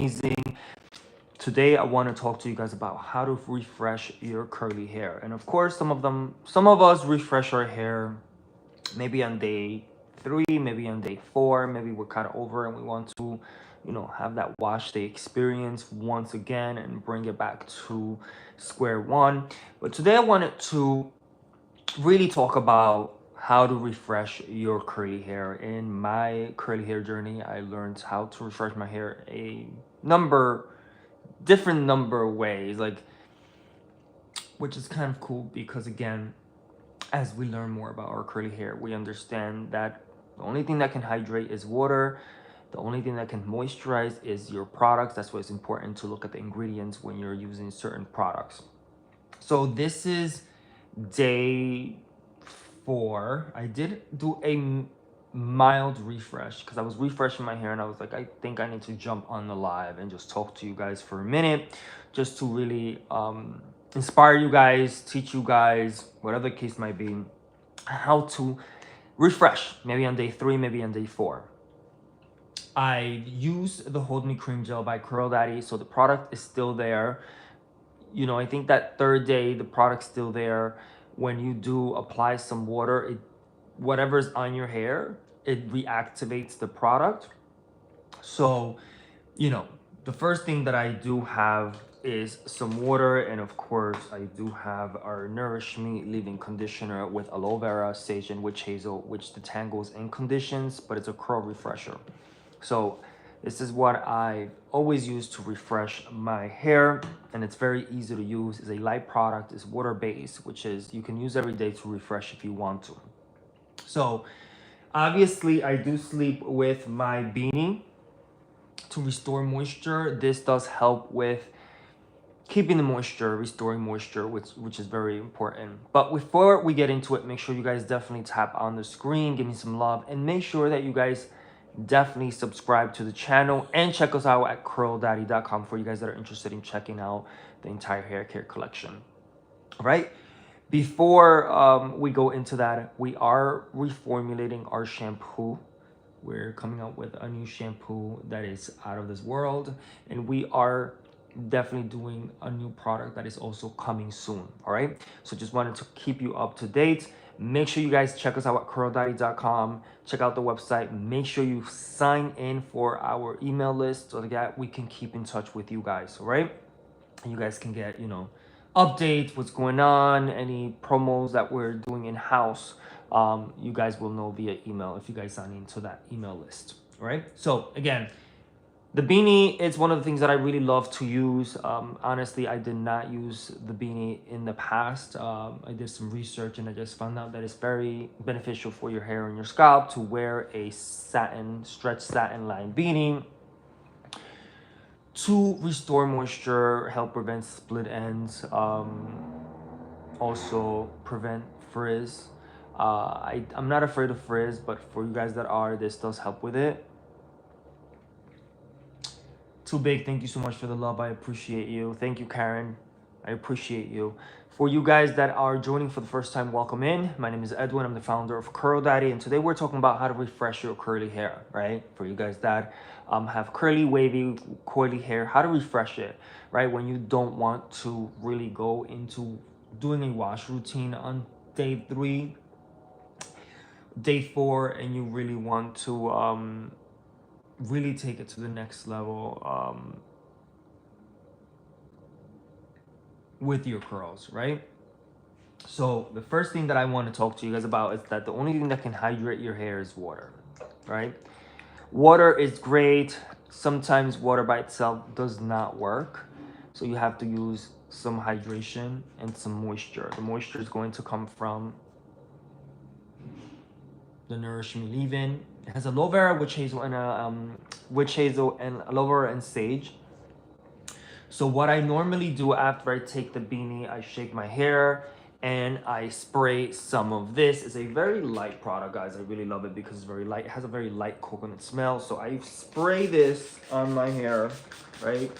amazing. Today I want to talk to you guys about how to refresh your curly hair. And of course, some of us refresh our hair maybe on day 3, maybe on day 4, maybe we're kind of over and we want to, have that wash day experience once again and bring it back to square one. But today I wanted to really talk about how to refresh your curly hair. In my curly hair journey, I learned how to refresh my hair a different number of ways, which is kind of cool because again, as we learn more about our curly hair, we understand that the only thing that can hydrate is water. The only thing that can moisturize is your products. That's why it's important to look at the ingredients when you're using certain products. So this is day 4. I did do a mild refresh because I was refreshing my hair and I was like, I think I need to jump on the live and just talk to you guys for a minute, just to really inspire you guys, teach you guys, whatever the case might be, how to refresh, maybe on day 3, maybe on day 4. I used the Hold Me Cream Gel by Curl Daddy, so the product is still there. I think that 3rd day, the product's still there. When you do apply some water, whatever's on your hair, it reactivates the product. So, the first thing that I do have is some water, and of course I do have our Nourish Me leave-in conditioner with aloe vera, sage, and witch hazel, which detangles and conditions, but it's a curl refresher. So this is what I always use to refresh my hair, and it's very easy to use. It's a light product, it's water-based, which is you can use every day to refresh if you want to. So obviously I do sleep with my beanie to restore moisture. This does help with keeping the moisture, restoring moisture, which is very important. But before we get into it, make sure you guys definitely tap on the screen, give me some love, and make sure that you guys definitely subscribe to the channel and check us out at curldaddy.com for you guys that are interested in checking out the entire hair care collection. All right. Before we go into that, we are reformulating our shampoo. We're coming out with a new shampoo that is out of this world, and we are definitely doing a new product that is also coming soon. All right, so just wanted to keep you up to date. Make sure you guys check us out at curldaddy.com. Check out the website. Make sure you sign in for our email list so that we can keep in touch with you guys. All right, and you guys can get updates, what's going on, any promos that we're doing in house. You guys will know via email if you guys sign into that email list. All right, so again, the beanie is one of the things that I really love to use. Honestly, I did not use the beanie in the past. I did some research and I just found out that it's very beneficial for your hair and your scalp to wear a stretch satin lined beanie to restore moisture, help prevent split ends, also prevent frizz. I'm not afraid of frizz, but for you guys that are, this does help with it. Too Big, thank you so much for the love. I appreciate you. Thank you, Karen. I appreciate you. For you guys that are joining for the first time, welcome in. My name is Edwin. I'm the founder of Curl Daddy, and today we're talking about how to refresh your curly hair, right? For you guys that have curly, wavy, coily hair, how to refresh it, right? When you don't want to really go into doing a wash routine on day 3, day 4, and you really want to really take it to the next level with your curls, right? So the first thing that I want to talk to you guys about is that the only thing that can hydrate your hair is water, right? Water is great. Sometimes water by itself does not work, so you have to use some hydration and some moisture. The moisture is going to come from the Nourish Me leave-in. It has aloe vera, witch hazel, and aloe vera and sage. So what I normally do after I take the beanie, I shake my hair and I spray some of this. It's a very light product, guys. I really love it because it's very light. It has a very light coconut smell. So I spray this on my hair, right?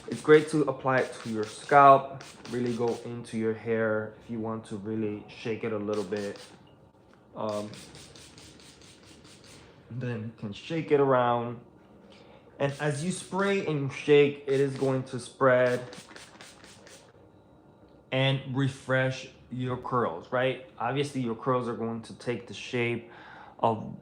It's great to apply it to your scalp, really go into your hair if you want to really shake it a little bit. Then you can shake it around And as you spray and you shake, it is going to spread and refresh your curls, right? Obviously, your curls are going to take the shape of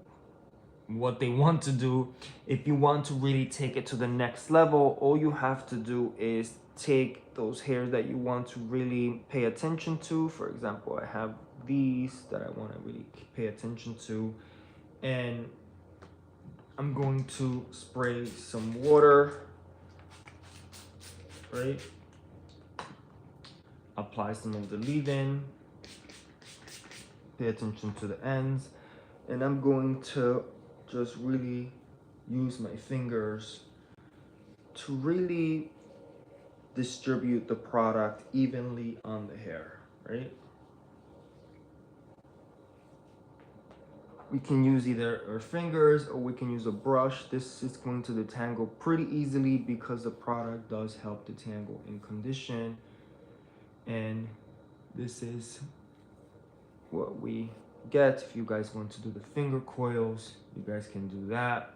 what they want to do. If you want to really take it to the next level, all you have to do is take those hairs that you want to really pay attention to. For example, I have these that I want to really pay attention to, and I'm going to spray some water, right? Apply some of the leave-in, pay attention to the ends, and I'm going to just really use my fingers to really distribute the product evenly on the hair, right? We can use either our fingers or we can use a brush. This is going to detangle pretty easily because the product does help detangle and condition. And this is what we get. If you guys want to do the finger coils, you guys can do that.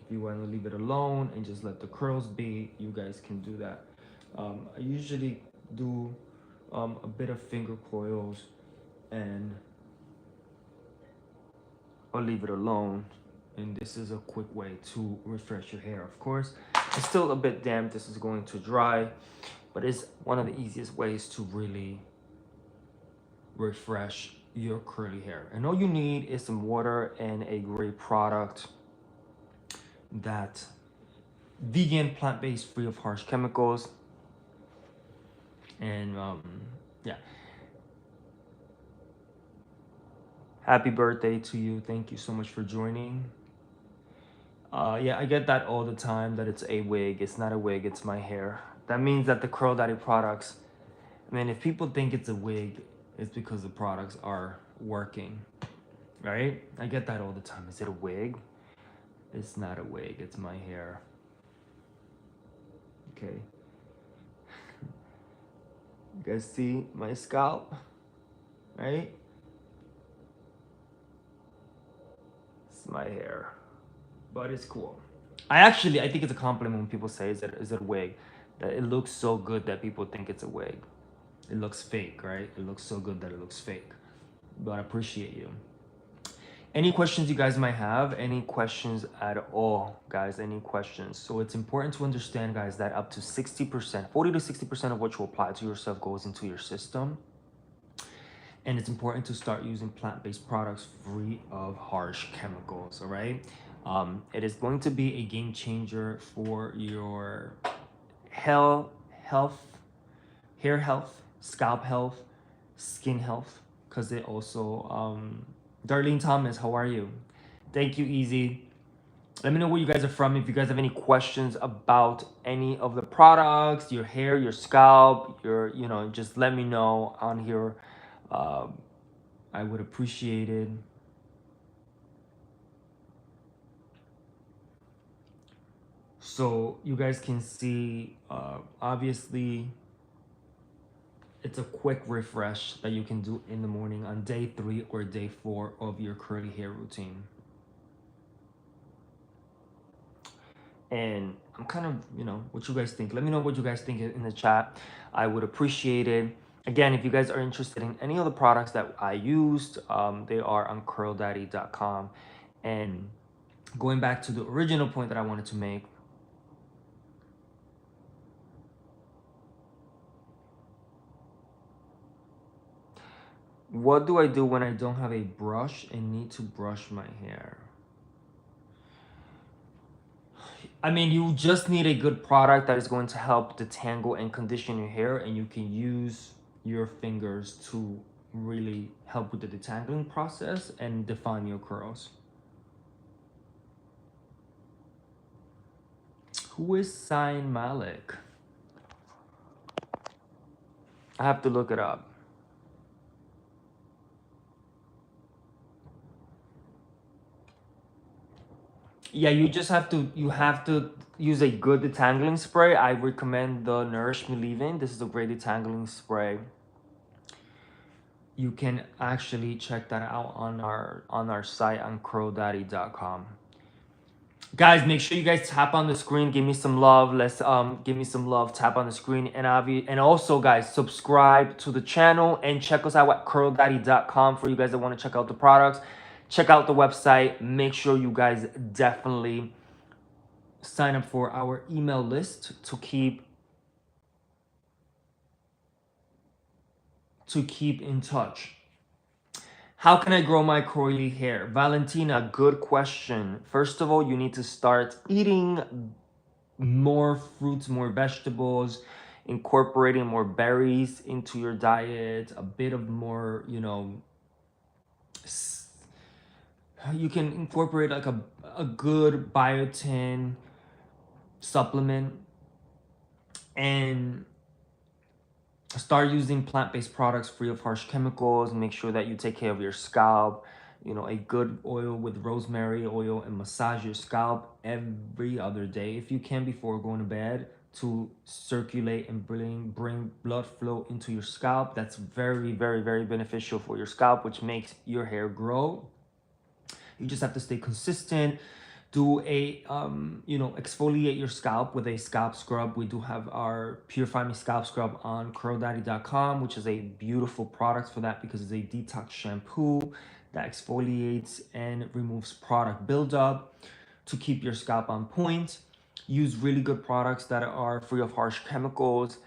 If you want to leave it alone and just let the curls be, you guys can do that. I usually do a bit of finger coils and I'll leave it alone. And this is a quick way to refresh your hair. Of course, it's still a bit damp. This is going to dry, but it's one of the easiest ways to really refresh your curly hair. And all you need is some water and a great product that vegan, plant-based, free of harsh chemicals. And yeah, happy birthday to you. Thank you so much for joining. Yeah, I get that all the time, that it's a wig. It's not a wig, it's my hair. That means that the Curl Daddy products, I mean, if people think it's a wig, it's because the products are working, right? I get that all the time. Is it a wig? It's not a wig, it's my hair. Okay. You guys see my scalp, right? It's my hair, but it's cool. I think it's a compliment when people say, is it a wig? That it looks so good that people think it's a wig. It looks fake, right? It looks so good that it looks fake. But I appreciate you. Any questions you guys might have? Any questions at all, guys? Any questions? So it's important to understand, guys, that up to 60%, 40 to 60% of what you apply to yourself goes into your system. And it's important to start using plant-based products free of harsh chemicals, all right? It is going to be a game changer for your health, hair health, scalp health, skin health, because it also, Darlene Thomas, how are you? Thank you, Easy. Let me know where you guys are from. If you guys have any questions about any of the products, your hair, your scalp, just let me know on here. I would appreciate it. So you guys can see, obviously, it's a quick refresh that you can do in the morning on day 3 or day 4 of your curly hair routine. And I'm kind of, what you guys think. Let me know what you guys think in the chat. I would appreciate it. Again, if you guys are interested in any of the products that I used, they are on curldaddy.com. And going back to the original point that I wanted to make, what do I do when I don't have a brush and need to brush my hair? I mean, you just need a good product that is going to help detangle and condition your hair, and you can use your fingers to really help with the detangling process and define your curls. Who is Zayn Malik? I have to look it up. Yeah, you have to use a good detangling spray. I recommend the Nourish Me Leave-In. This is a great detangling spray. You can actually check that out on our site on curldaddy.com. Guys, make sure you guys tap on the screen, give me some love. Let's give me some love, tap on the screen. And also guys, subscribe to the channel and check us out at curldaddy.com for you guys that want to check out the products. Check out the website. Make sure you guys definitely sign up for our email list to keep in touch. How can I grow my curly hair? Valentina, good question. First of all, you need to start eating more fruits, more vegetables, incorporating more berries into your diet, a bit of more, you know, you can incorporate like a good biotin supplement and start using plant-based products free of harsh chemicals. Make sure that you take care of your scalp. You know, a good oil with rosemary oil, and massage your scalp every other day if you can before going to bed to circulate and bring blood flow into your scalp. That's very, very, very beneficial for your scalp, which makes your hair grow. You just have to stay consistent. Do a you know, exfoliate your scalp with a scalp scrub. We do have our Purify Me scalp scrub on curldaddy.com, which is a beautiful product for that because it's a detox shampoo that exfoliates and removes product buildup to keep your scalp on point. Use really good products that are free of harsh chemicals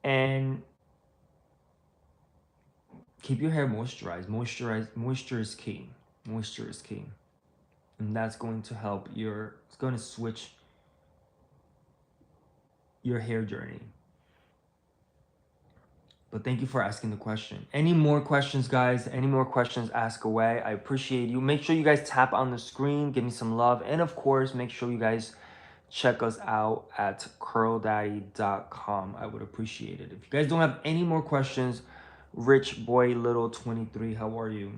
and keep your hair moisturized. Moisture is key. Moisture is key. And that's going to help it's going to switch your hair journey. But thank you for asking the question. Any more questions, guys? Any more questions, ask away. I appreciate you. Make sure you guys tap on the screen, give me some love. And of course, make sure you guys check us out at curldaddy.com. I would appreciate it. If you guys don't have any more questions, Rich Boy Little 23, how are you?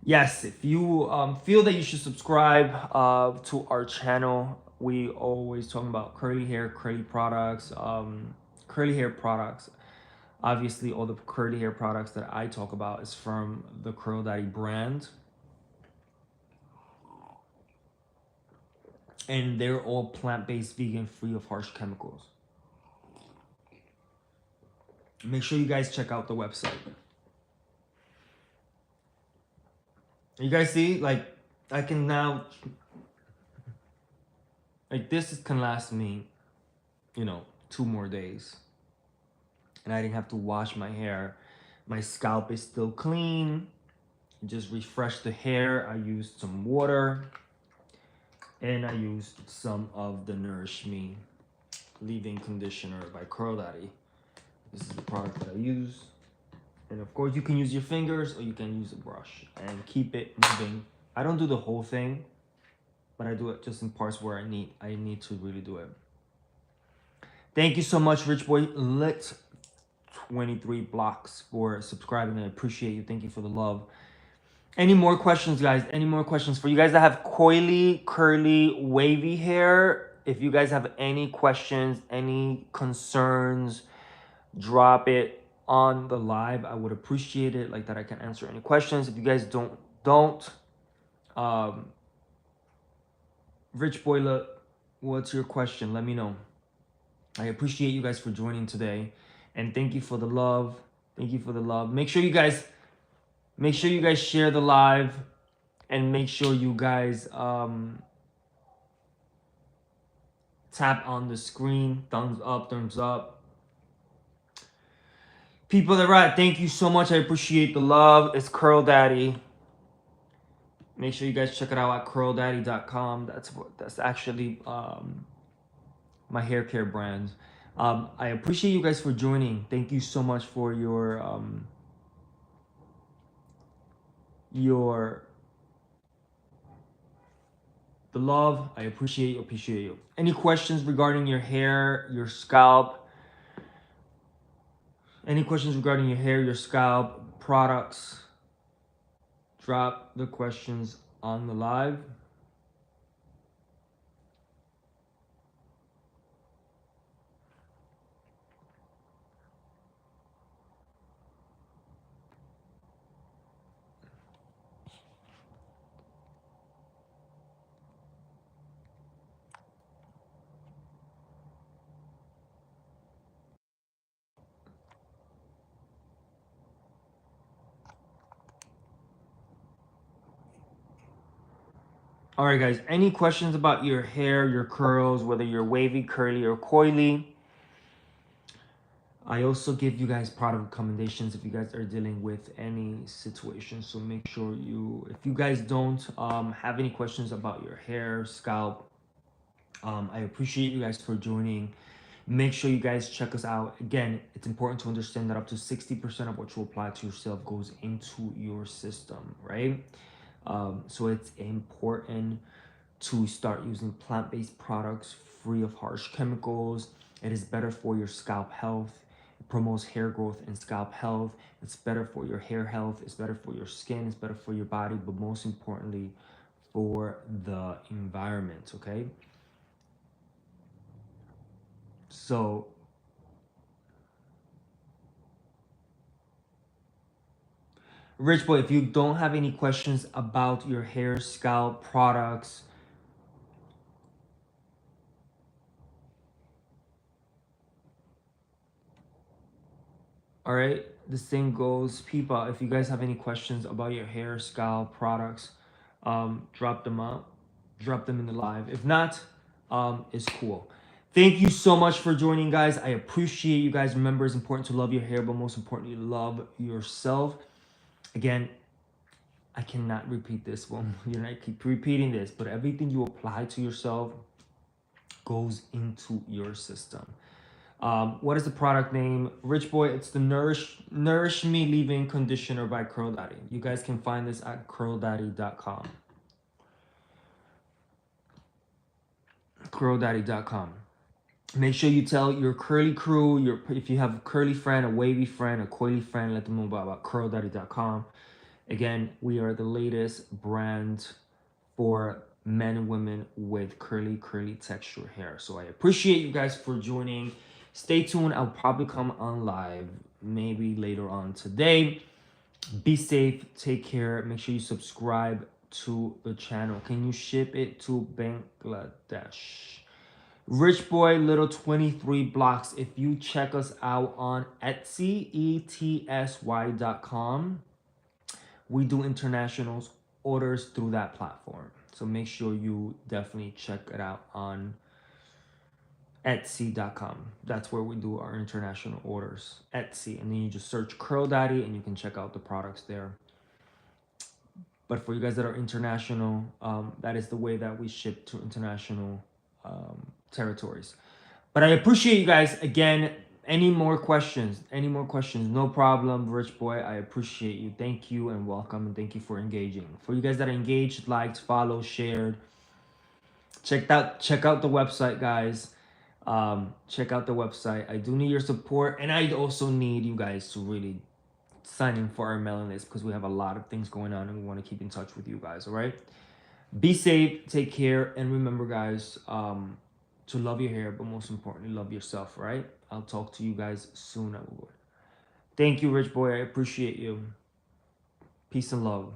Yes, if you feel that you should subscribe to our channel, we always talking about curly hair, curly products, curly hair products. Obviously, all the curly hair products that I talk about is from the Curl Daddy brand. And they're all plant-based, vegan, free of harsh chemicals. Make sure you guys check out the website. You guys see, like, I can now, like, this can last me, you know, 2 more days. And I didn't have to wash my hair. My scalp is still clean. Just refresh the hair. I used some water. And I used some of the Nourish Me leave-in conditioner by Curl Daddy. This is the product that I use. And of course, you can use your fingers or you can use a brush and keep it moving. I don't do the whole thing, but I do it just in parts where I need to really do it. Thank you so much, Rich Boy Lit 23 blocks, for subscribing. I appreciate you. Thank you for the love. Any more questions, guys? Any more questions for you guys that have coily, curly, wavy hair? If you guys have any questions, any concerns, drop it on the live. I would appreciate it, like that I can answer any questions. If you guys don't, Rich Boiler, what's your question? Let me know. I appreciate you guys for joining today, and thank you for the love. Thank you for the love. Make sure you guys share the live, and make sure you guys tap on the screen. Thumbs up, thumbs up. People that write, thank you so much. I appreciate the love. It's Curl Daddy. Make sure you guys check it out at curldaddy.com. That's actually my hair care brand. I appreciate you guys for joining. Thank you so much for the love. I appreciate you. Any questions regarding your hair, your scalp? Any questions regarding your hair, your scalp, products? Drop the questions on the live. All right, guys, any questions about your hair, your curls, whether you're wavy, curly, or coily? I also give you guys product recommendations if you guys are dealing with any situation. So make sure if you guys don't have any questions about your hair, scalp, I appreciate you guys for joining. Make sure you guys check us out. Again, it's important to understand that up to 60% of what you apply to yourself goes into your system, right? So it's important to start using plant-based products free of harsh chemicals. It is better for your scalp health. It promotes hair growth and scalp health. It's better for your hair health. It's better for your skin. It's better for your body, but most importantly, for the environment, okay? So Rich Boy, if you don't have any questions about your hair, scalp products, all right, the same goes, people. If you guys have any questions about your hair, scalp products, drop them out, drop them in the live. If not, it's cool. Thank you so much for joining, guys. I appreciate you guys. Remember, it's important to love your hair, but most importantly, love yourself. Again, I cannot repeat this one. You know, I keep repeating this, but everything you apply to yourself goes into your system. What is the product name? Rich Boy, it's the Nourish Me Leave-In Conditioner by Curl Daddy. You guys can find this at curldaddy.com. Curldaddy.com. Make sure you tell your curly crew, if you have a curly friend, a wavy friend, a coily friend, let them know about curldaddy.com. Again, we are the latest brand for men and women with curly texture hair. So I appreciate you guys for joining. Stay tuned. I'll probably come on live maybe later on today. Be safe. Take care. Make sure you subscribe to the channel. Can you ship it to Bangladesh? Rich Boy Little 23 Blocks. If you check us out on Etsy, etsy.com, we do international orders through that platform. So make sure you definitely check it out on Etsy.com. That's where we do our international orders. Etsy. And then you just search Curl Daddy and you can check out the products there. But for you guys that are international, that is the way that we ship to international territories. But I appreciate you guys. Again, any more questions? No problem, Rich Boy. I appreciate you. Thank you and welcome, and thank you for engaging. For you guys that are engaged, liked, followed, shared, check out the website, guys. Check out the website. I do need your support, and I also need you guys to really sign in for our mailing list because we have a lot of things going on and we want to keep in touch with you guys. All right, be safe, take care, and remember, guys, to love your hair, but most importantly, love yourself. Right? I'll talk to you guys soon. Thank you, Rich Boy. I appreciate you. Peace and love.